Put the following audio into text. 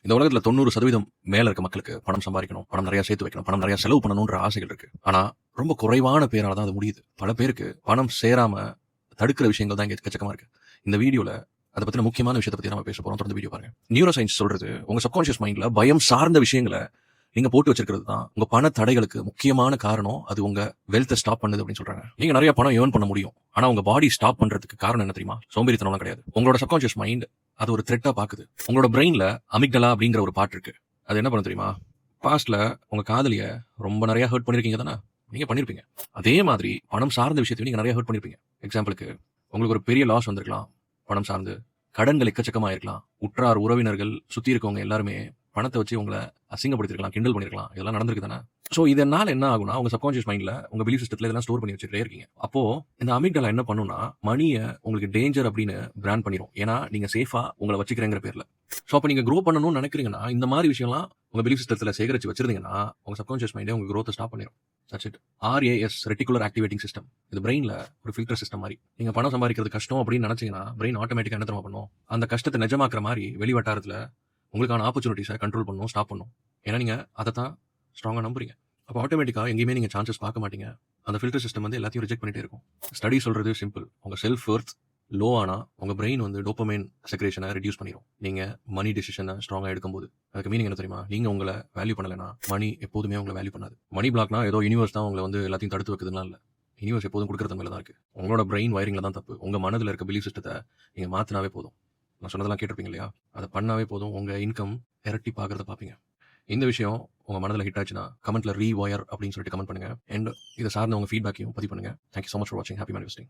இந்த உலகத்துல 90% மேல இருக்க மக்களுக்கு பணம் சம்பாதிக்கணும், பணம் நிறைய சேர்த்து வைக்கணும், பணம் நிறைய செலவு பண்ணணும்ன்ற ஆசைகள் இருக்கு. ஆனா ரொம்ப குறைவான பேரால தான் அது முடியுது. பல பேருக்கு பணம் சேராம தடுக்கிற விஷயங்கள் தான் இங்க எக்கச்சக்கமா இருக்கு. இந்த வீடியோல அதை பத்தின முக்கியமான விஷயத்தை பத்தி நம்ம பேச போறோம். தொடர்ந்து வீடியோ பாருங்க. நியூரோ சயின்ஸ் சொல்றது உங்க சப்கான்ஷியஸ் மைண்ட்ல பயம் சார்ந்த விஷயங்களை நீங்க போட்டு வச்சிருக்கிறது தான் உங்க பண தடைகளுக்கு முக்கியமான காரணம். அது உங்க வெல்த்தை ஸ்டாப் பண்ணுது அப்படின்னு சொல்றாங்க. நீங்க நிறைய பணம் ஏர்ன் பண்ண முடியும், ஆனா உங்க பாடி ஸ்டாப் பண்றதுக்கு காரணம் என்ன தெரியுமா? சோம்பேறித்தனம் கிடையாது. உங்களோட சப்கான்ஷியஸ் மைண்ட் அது ஒரு த்ரெட்டா பாக்குது. உங்களோட பிரெயின்ல அமிக்டலா அப்படிங்கிற ஒரு பார்ட் இருக்கு. அது என்ன பண்ண தெரியுமா? பாஸ்ட்ல உங்க காதலிய ரொம்ப நிறைய ஹர்ட் பண்ணிருக்கீங்க தானே? நீங்க பண்ணிருப்பீங்க. அதே மாதிரி பணம் சார்ந்த விஷயத்தையும் நீங்க நிறைய ஹர்ட் பண்ணிருப்பீங்க. எக்ஸாம்பிளுக்கு உங்களுக்கு ஒரு பெரிய லாஸ் வந்திருக்கலாம். பணம் சார்ந்து கடன்கள் எக்கச்சக்கமா இருக்கலாம். உற்றார் உறவினர்கள் சுத்தி இருக்கவங்க எல்லாருமே பணத்தை வச்சு உங்களை அசிங்கப்படுத்திருக்கலாம், கிண்டல் பண்ணிருக்கலாம். இதெல்லாம் நடந்திருக்கு தானே? சோ இதனால என்ன ஆகும்னா, உங்க சப்கான்ஷியஸ் மைண்ட்ல உங்க பிலீஃப் சிஸ்டத்துல இதெல்லாம் ஸ்டோர் பண்ணி வச்சுட்டே இருக்கீங்க. அப்போ இந்த அமிக்டலா என்ன பண்ணும்னா, மணியை உங்களுக்கு டேஞ்சர் அப்படின்னு பிராண்ட் பண்ணிரும். ஏன்னா நீங்க சேஃபா உங்களை வச்சுக்கிறேங்கிற பேர்ல. சோ அப்ப நீங்க க்ரோ பண்ணணும்னு நினைக்கிறீங்கன்னா, இந்த மாதிரி விஷயம்லாம் உங்க பிலீஃப் சிஸ்டத்துல சேகரிச்சு வச்சிருந்தீங்கன்னா, உங்க சப்கான்ஷியஸ் மைண்டே உங்க growth ஸ்டாப் பண்ணிரும். That's it. RAS reticular activating system. இது பிரெயின்ல ஒரு ஃபில்டர் சிஸ்டம் மாதிரி. நீங்க பணம் சம்பாதிக்கிறது கஷ்டம் அப்படின்னு நினைச்சீங்கன்னா, பிரெயின் ஆட்டோமேட்டிக்கா என்ன தெரியுமா பண்ணும்? அந்த கஷ்டத்தை நிஜமாக்குற மாதிரி வெளி வட்டாரத்துல உங்களுக்கான ஆப்பர்ச்சுனிட்டிஸை கண்ட்ரோல் பண்ணும், ஸ்டாப் பண்ணும். ஏன்னா நீங்க அதை தான் ஸ்ட்ராங்கா நம்புறீங்க. அப்போ ஆட்டோமேட்டிக்கா எங்கேயுமே நீங்க சான்சஸ் பார்க்க மாட்டீங்க. அந்த ஃபில்டர் சிஸ்டம் வந்து எல்லாத்தையும் ரிஜெக்ட் பண்ணிட்டே இருக்கும். ஸ்டடி சொல்றது சிம்பிள். உங்க செல்ஃப் வொர்த் லோ ஆனா உங்க பிரெயின் வந்து டோபமைன் செக்ரேஷனை ரெடியூஸ் பண்ணிடும். நீங்க மணி டிசிஷனை ஸ்ட்ராங்கா எடுக்கும்போது அதுக்கு மீனிங் என்ன தெரியுமா? நீங்க உங்களை வேல்யூ பண்ணலைன்னா மணி எப்போதுமே உங்களை வேல்யூ பண்ணாது. மணி பிளாக்னா ஏதோ யூனிவர்ஸ் தான் உங்களை வந்து எல்லாத்தையும் தடுத்து வைக்குதுன்னா இல்ல. யூனிவர்ஸ் எப்போதும் கொடுக்கறது மேல தான் இருக்கு. உங்களோட பிரெயின் வயரிங்ல தான் தப்பு. உங்க மனதில் இருக்க பிலீஃப் சிஸ்டத்தை நீங்க மாத்தினாவே போதும். நான் சொன்னதெல்லாம் கேட்டிருப்பீங்க இல்லையா? அதை பண்ணாவே போதும், உங்க இன்கம் இரட்டி பார்க்கறத பார்ப்பீங்க. இந்த விஷயம் உங்க மனதில் ஹிட் ஆச்சுன்னா கமெண்ட்ல ரீவயர் அப்படின்னு சொல்லிட்டு கமெண்ட் பண்ணுங்க. அண்ட் இதை சார்ந்த உங்க ஃபீட்பேக்கையும் பதிவு பண்ணுங்க. Thank you so much for watching. Happy manifesting.